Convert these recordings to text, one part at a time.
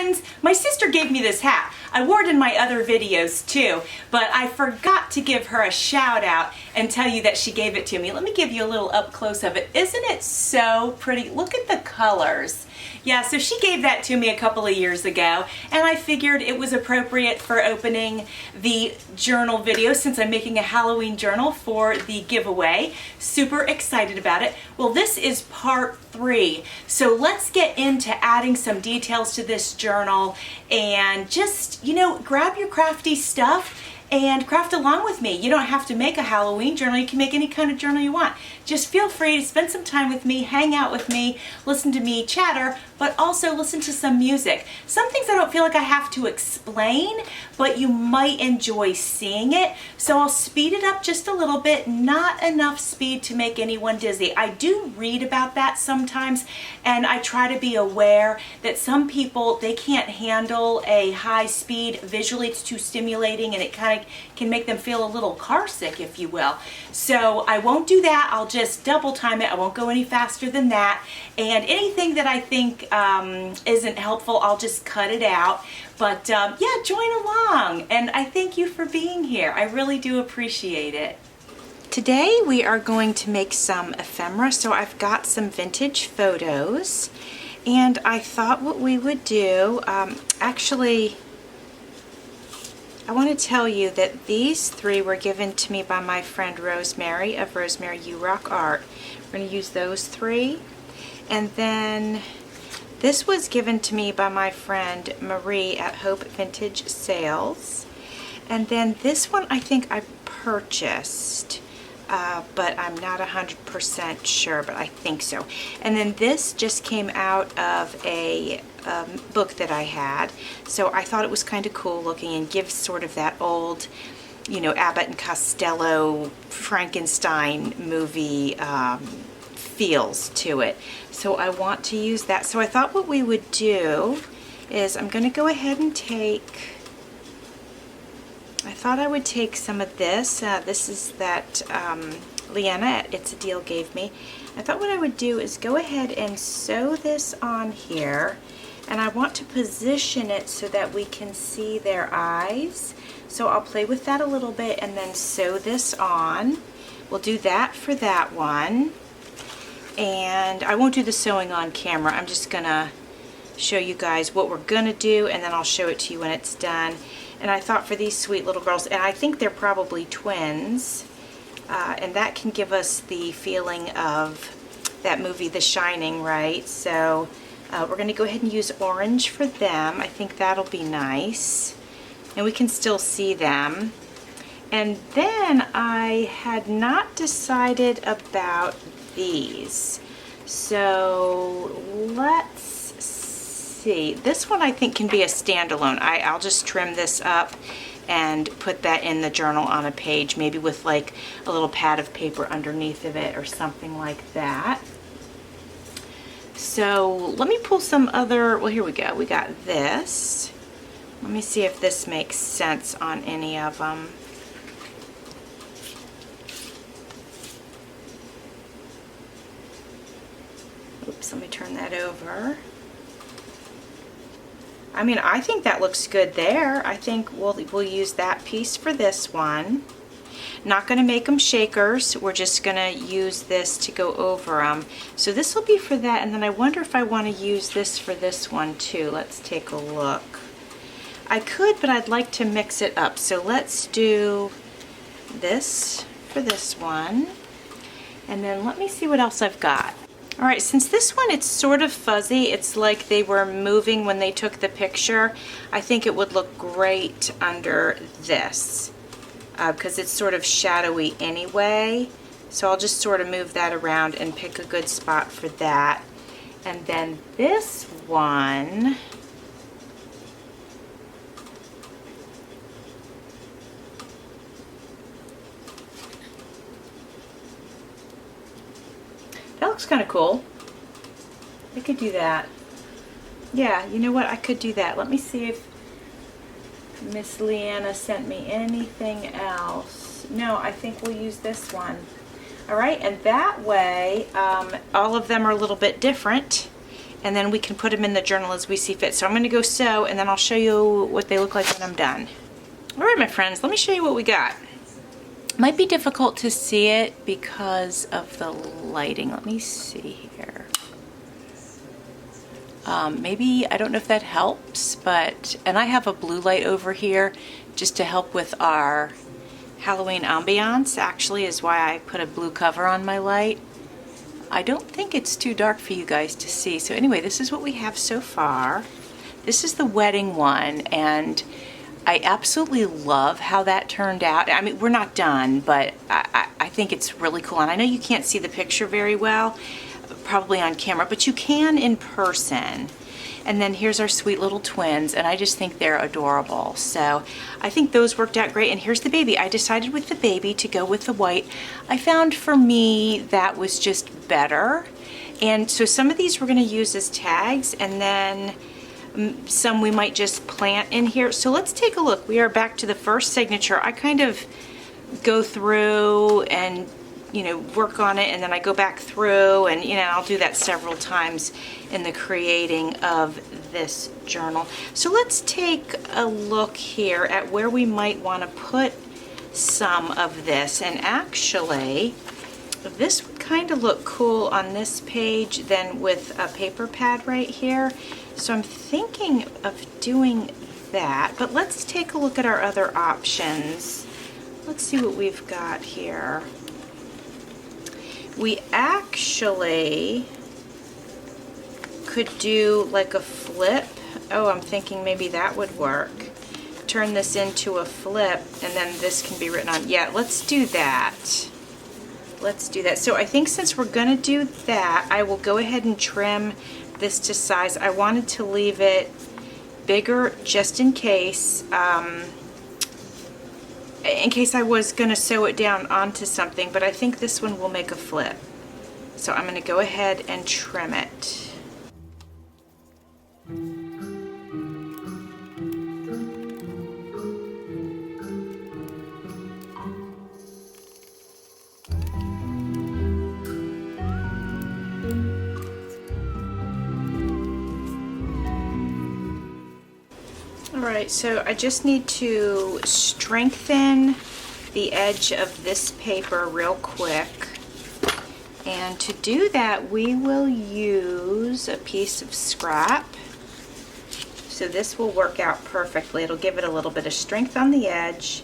friends, my sister gave me this hat. I wore it in my other videos too, but I forgot to give her a shout out and tell you that she gave it to me. Let me give you a little up close of it. Isn't it so pretty? Look at the colors. Yeah, so she gave that to me a couple of years ago, and I figured it was appropriate for opening the journal video since I'm making a Halloween journal for the giveaway. Super excited about it. Well, this is part 3, so let's get into adding some details to this journal and just, you know, grab your crafty stuff and craft along with me. You don't have to make a Halloween journal. You can make any kind of journal you want. Just feel free to spend some time with me, hang out with me, listen to me chatter, but also listen to some music. Some things I don't feel like I have to explain, but you might enjoy seeing it. So I'll speed it up just a little bit, not enough speed to make anyone dizzy. I do read about that sometimes, and I try to be aware that some people, they can't handle a high speed visually. It's too stimulating and it kind of can make them feel a little car sick, if you will. So I won't do that. I'll just double time it. I won't go any faster than that. And anything that I think isn't helpful, I'll just cut it out. But yeah, join along. And I thank you for being here. I really do appreciate it. Today we are going to make some ephemera. So I've got some vintage photos. And I thought what we would do, actually, I want to tell you that these 3 were given to me by my friend Rosemary of Rosemary You Rock Art. We're going to use those 3. And then this was given to me by my friend Marie at Hope Vintage Sales. And then this one I think I purchased, but I'm not 100% sure, but I think so. And then this just came out of a book that I had, so I thought it was kind of cool looking and gives sort of that old, you know, Abbott and Costello Frankenstein movie feels to it. So I want to use that. So I thought what we would do is I'm going to go ahead and take, I thought I would take some of this. This is that Leanna at It's a Deal gave me. I thought what I would do is go ahead and sew this on here. And I want to position it so that we can see their eyes. So I'll play with that a little bit and then sew this on. We'll do that for that one. And I won't do the sewing on camera. I'm just gonna show you guys what we're gonna do, and then I'll show it to you when it's done. And I thought for these sweet little girls, and I think they're probably twins, and that can give us the feeling of that movie The Shining, right? So we're going to go ahead and use orange for them. I think that'll be nice. And we can still see them. And then I had not decided about these. So let's see. This one I think can be a standalone. I'll just trim this up and put that in the journal on a page, maybe with like a little pad of paper underneath of it or something like that. So let me pull some other, well, here we go. We got this. Let me see if this makes sense on any of them. Oops, let me turn that over. I mean, I think that looks good there. I think we'll use that piece for this one. Not going to make them shakers. We're just going to use this to go over them. So this will be for that, and then I wonder if I want to use this for this one too. Let's take a look. I could, but I'd like to mix it up. So let's do this for this one. And then let me see what else I've got. All right, since this one, it's sort of fuzzy, it's like they were moving when they took the picture, I think it would look great under this because it's sort of shadowy anyway. So I'll just sort of move that around and pick a good spot for that. And then this one, that looks kind of cool. I could do that. Yeah, you know what? I could do that. Let me see if Miss Leanna sent me anything else. No, I think we'll use this one. All right, and that way, all of them are a little bit different, and then we can put them in the journal as we see fit. So I'm going to go sew, and then I'll show you what they look like when I'm done. All right, my friends, let me show you what we got. Might be difficult to see it because of the lighting. Let me see here. Maybe, I don't know if that helps, but, and I have a blue light over here just to help with our Halloween ambiance, actually, is why I put a blue cover on my light. I don't think it's too dark for you guys to see. So anyway, this is what we have so far. This is the wedding one, and I absolutely love how that turned out. I mean, we're not done, but I think it's really cool. And I know you can't see the picture very well, probably on camera, but you can in person. And then here's our sweet little twins, and I just think they're adorable. So I think those worked out great. And here's the baby. I decided with the baby to go with the white. I found for me that was just better. And so some of these we're going to use as tags, and then some we might just plant in here. So let's take a look. We are back to the first signature. I kind of go through and work on it, and then I go back through, and I'll do that several times in the creating of this journal. So let's take a look here at where we might want to put some of this. And actually, this would kind of look cool on this page than with a paper pad right here. So I'm thinking of doing that, but let's take a look at our other options. Let's see what we've got here. We actually could do like a flip. Oh, I'm thinking maybe that would work. Turn this into a flip, and then this can be written on. Yeah, let's do that. Let's do that. So I think since we're gonna do that, I will go ahead and trim this to size. I wanted to leave it bigger just in case I was gonna sew it down onto something, but I think this one will make a flip. So I'm gonna go ahead and trim it. Alright, so I just need to strengthen the edge of this paper real quick. And to do that, we will use a piece of scrap. So this will work out perfectly. It'll give it a little bit of strength on the edge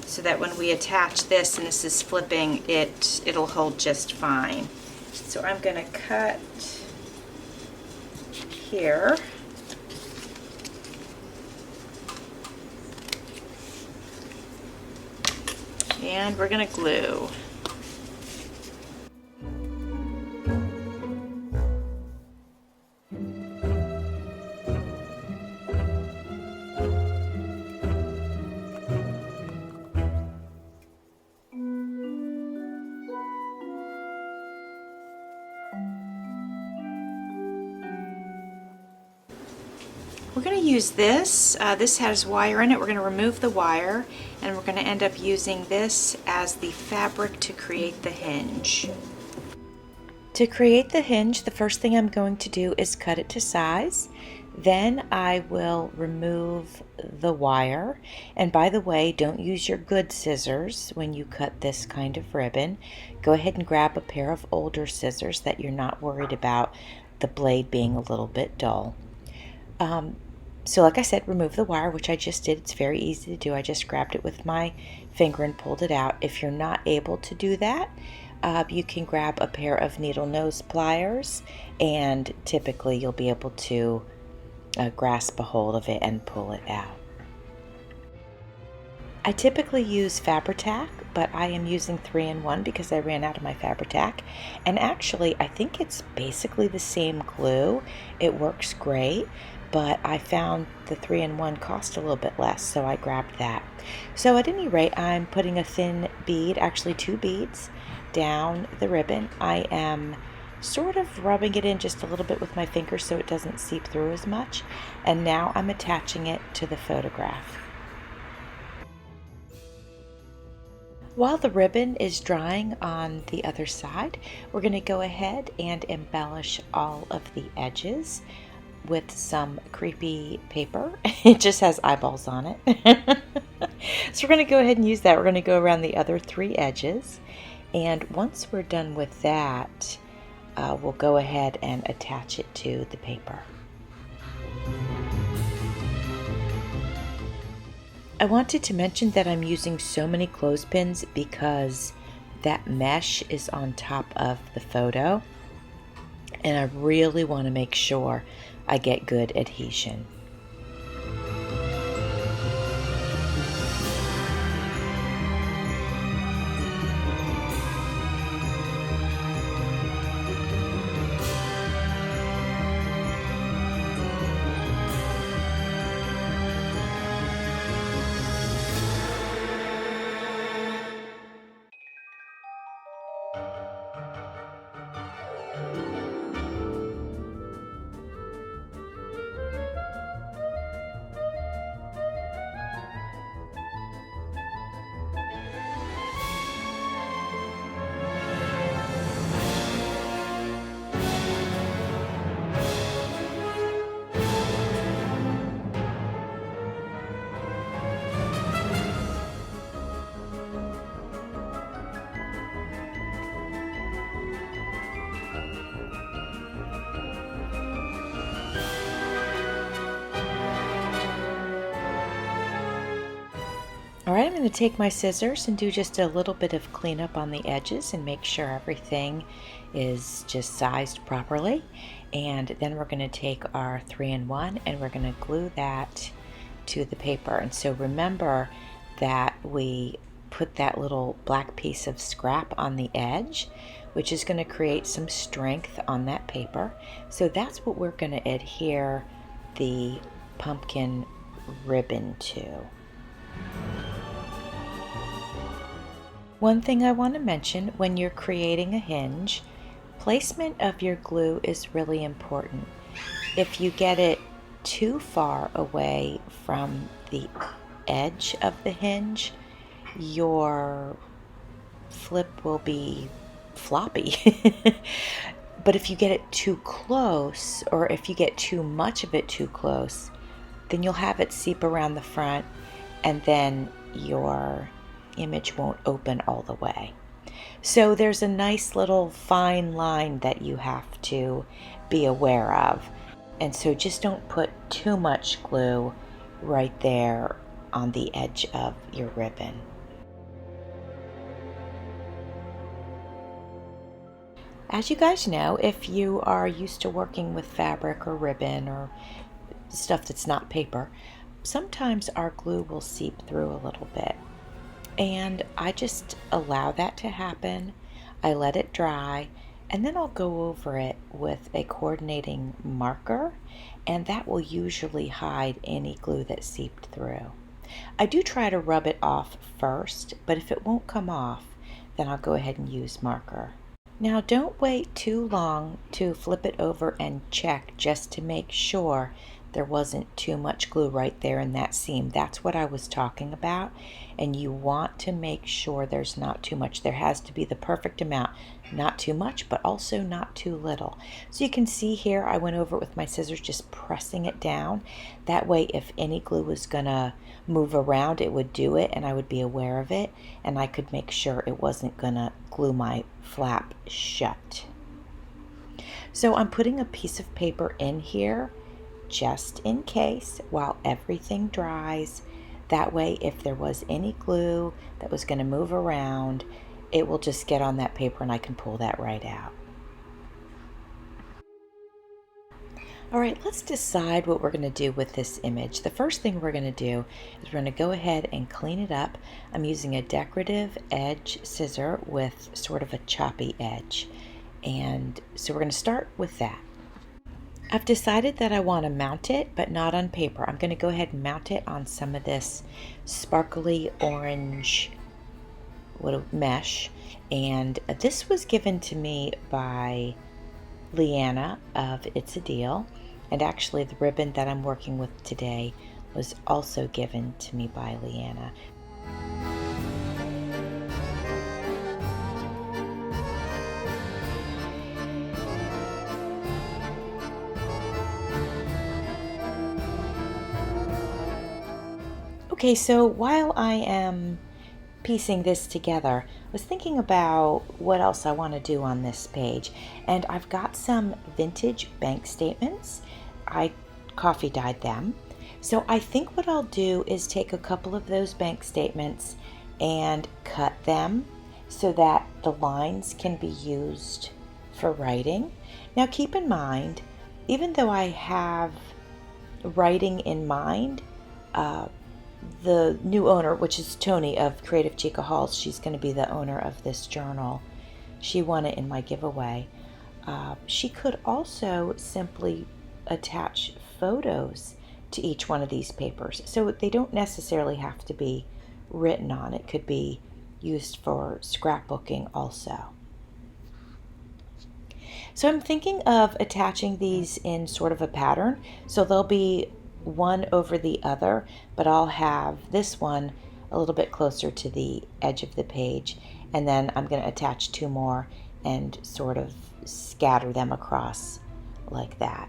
so that when we attach this and this is flipping, it'll hold just fine. So I'm going to cut here. And we're going to glue. We're going to use this. This has wire in it. We're going to remove the wire, and we're going to end up using this as the fabric to create the hinge. To create the hinge, the first thing I'm going to do is cut it to size. Then I will remove the wire. And by the way, don't use your good scissors when you cut this kind of ribbon. Go ahead and grab a pair of older scissors that you're not worried about the blade being a little bit dull. So like I said, remove the wire, which I just did. It's very easy to do. I just grabbed it with my finger and pulled it out. If you're not able to do that, you can grab a pair of needle nose pliers, and typically you'll be able to grasp a hold of it and pull it out. I typically use Fabri-Tac, but I am using 3-in-1 because I ran out of my Fabri-Tac. And actually, I think it's basically the same glue. It works great, but I found the 3-in-1 cost a little bit less, so I grabbed that. So at any rate, I'm putting a thin bead, actually 2 beads, down the ribbon. I am sort of rubbing it in just a little bit with my fingers so it doesn't seep through as much. And now I'm attaching it to the photograph. While the ribbon is drying on the other side, we're going to go ahead and embellish all of the edges with some creepy paper. It just has eyeballs on it. So we're going to go ahead and use that. We're going to go around the other 3 edges. And once we're done with that, we'll go ahead and attach it to the paper. I wanted to mention that I'm using so many clothespins because that mesh is on top of the photo, and I really want to make sure I get good adhesion. All right, I'm going to take my scissors and do just a little bit of cleanup on the edges and make sure everything is just sized properly. And then we're going to take our 3-in-1 and we're going to glue that to the paper. And so remember that we put that little black piece of scrap on the edge, which is going to create some strength on that paper. So that's what we're going to adhere the pumpkin ribbon to. One thing I want to mention when you're creating a hinge, placement of your glue is really important. If you get it too far away from the edge of the hinge, your flip will be floppy. But if you get it too close, or if you get too much of it too close, then you'll have it seep around the front, and then your image won't open all the way. So there's a nice little fine line that you have to be aware of. And so just don't put too much glue right there on the edge of your ribbon. As you guys know, if you are used to working with fabric or ribbon or stuff that's not paper, sometimes our glue will seep through a little bit. And I just allow that to happen. I let it dry, and then I'll go over it with a coordinating marker, and that will usually hide any glue that seeped through. I do try to rub it off first, but if it won't come off, then I'll go ahead and use marker. Now don't wait too long to flip it over and check just to make sure there wasn't too much glue right there in that seam. That's what I was talking about, and you want to make sure there's not too much. There has to be the perfect amount, not too much but also not too little. So you can see here I went over it with my scissors, just pressing it down. That way if any glue was gonna move around, it would do it and I would be aware of it, and I could make sure it wasn't gonna glue my flap shut. So I'm putting a piece of paper in here just in case while everything dries. That way if there was any glue that was going to move around, it will just get on that paper and I can pull that right out. All right, let's decide what we're going to do with this image. The first thing we're going to do is we're going to go ahead and clean it up. I'm using a decorative edge scissor with sort of a choppy edge, and so we're going to start with that. I've decided that I want to mount it, but not on paper. I'm going to go ahead and mount it on some of this sparkly orange mesh. And this was given to me by Leanna of It's a Deal. And actually the ribbon that I'm working with today was also given to me by Leanna. Okay, so while I am piecing this together, I was thinking about what else I want to do on this page, and I've got some vintage bank statements. I coffee dyed them. So I think what I'll do is take a couple of those bank statements and cut them so that the lines can be used for writing. Now keep in mind, even though I have writing in mind, the new owner, which is Tony of Creative Chica Halls, she's going to be the owner of this journal. She won it in my giveaway. She could also simply attach photos to each one of these papers. So they don't necessarily have to be written on. It could be used for scrapbooking also. So I'm thinking of attaching these in sort of a pattern. So they'll be one over the other, but I'll have this one a little bit closer to the edge of the page, and then I'm going to attach two more and sort of scatter them across like that.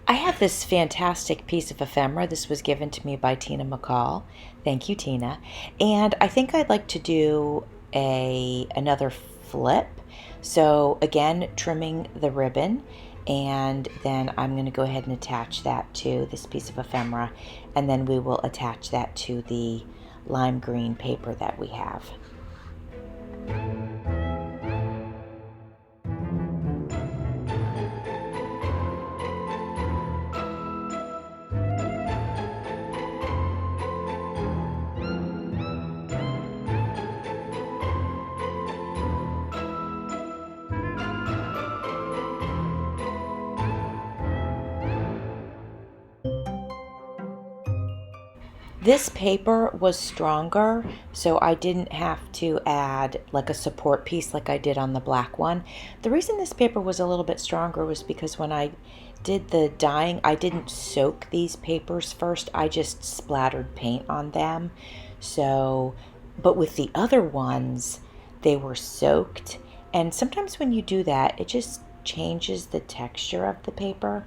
I have this fantastic piece of ephemera. This was given to me by Tina McCall. Thank you, Tina. And I think I'd like to do another flip. So again, trimming the ribbon, and then I'm going to go ahead and attach that to this piece of ephemera, and then we will attach that to the lime green paper that we have. This paper was stronger, so I didn't have to add like a support piece like I did on the black one. The reason this paper was a little bit stronger was because when I did the dyeing, I didn't soak these papers first. I just splattered paint on them. So, but with the other ones, they were soaked. And sometimes when you do that, it just changes the texture of the paper.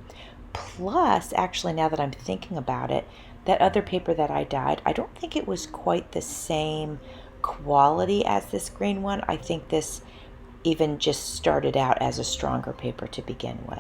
Plus, actually, now that I'm thinking about it, that other paper that I dyed, I don't think it was quite the same quality as this green one. I think this even just started out as a stronger paper to begin with.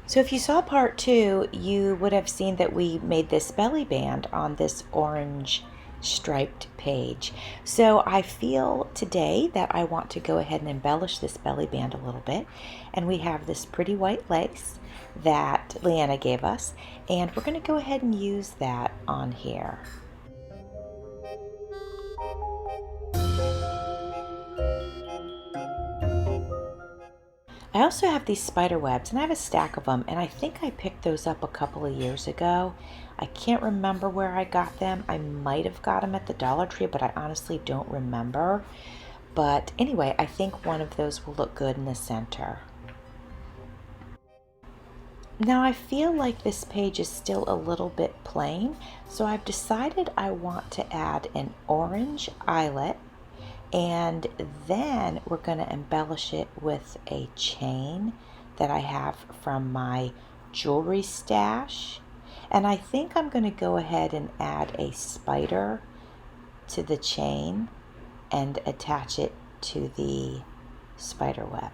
So if you saw part 2, you would have seen that we made this belly band on this orange striped page. So I feel today that I want to go ahead and embellish this belly band a little bit. And we have this pretty white lace that Leanna gave us, and we're going to go ahead and use that on here. I also have these spider webs, and I have a stack of them, and I think I picked those up a couple of years ago. I can't remember where I got them. I might have got them at the Dollar Tree, but I honestly don't remember. But anyway, I think one of those will look good in the center. Now I feel like this page is still a little bit plain, so I've decided I want to add an orange eyelet, and then we're going to embellish it with a chain that I have from my jewelry stash. And I think I'm going to go ahead and add a spider to the chain and attach it to the spider web.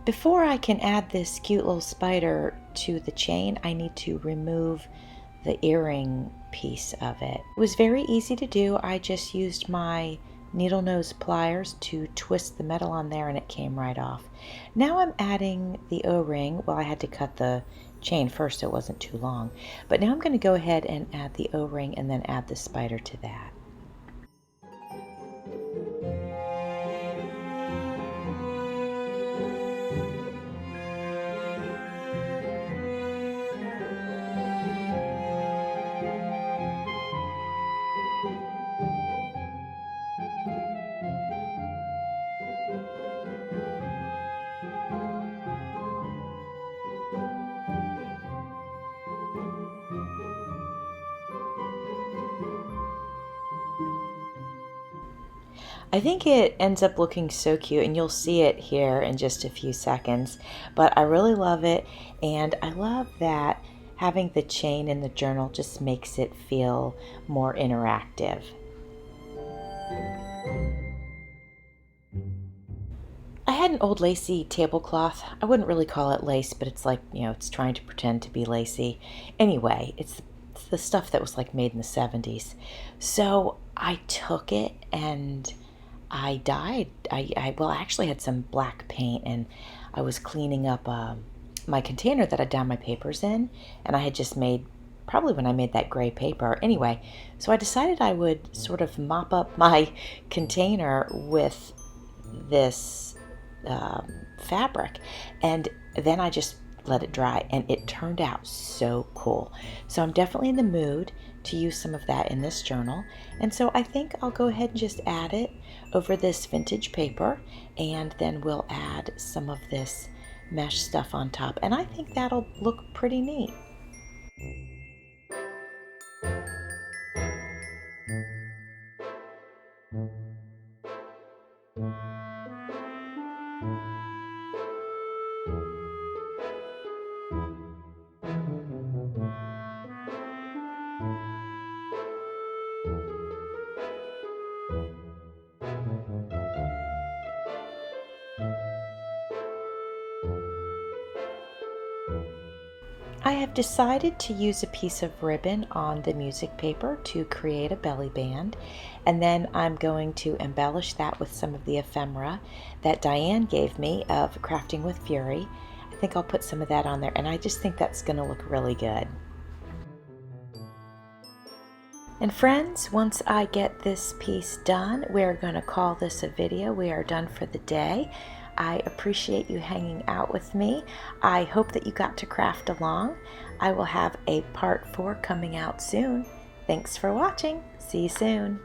Before I can add this cute little spider to the chain, I need to remove the earring piece of it. It was very easy to do. I just used my needle nose pliers to twist the metal on there and it came right off. Now I'm adding the O-ring. Well, I had to cut the chain first so it wasn't too long. But now I'm going to go ahead and add the O-ring and then add the spider to that. I think it ends up looking so cute, and you'll see it here in just a few seconds, but I really love it, and I love that having the chain in the journal just makes it feel more interactive. I had an old lacy tablecloth. I wouldn't really call it lace, but it's like, it's trying to pretend to be lacy. Anyway, it's the stuff that was like made in the 70s. So I took it and I dyed. I actually had some black paint, and I was cleaning up my container that I'd done my papers in, and I had just made, probably when I made that gray paper. Anyway, so I decided I would sort of mop up my container with this fabric, and then I just let it dry, and it turned out so cool. So I'm definitely in the mood to use some of that in this journal, and so I think I'll go ahead and just add it over this vintage paper, and then we'll add some of this mesh stuff on top, and I think that'll look pretty neat. I have decided to use a piece of ribbon on the music paper to create a belly band, and then I'm going to embellish that with some of the ephemera that Diane gave me of Crafting with Fury. I think I'll put some of that on there, and I just think that's going to look really good. And friends, once I get this piece done, we're going to call this a video. We are done for the day. I appreciate you hanging out with me. I hope that you got to craft along. I will have a part 4 coming out soon. Thanks for watching. See you soon.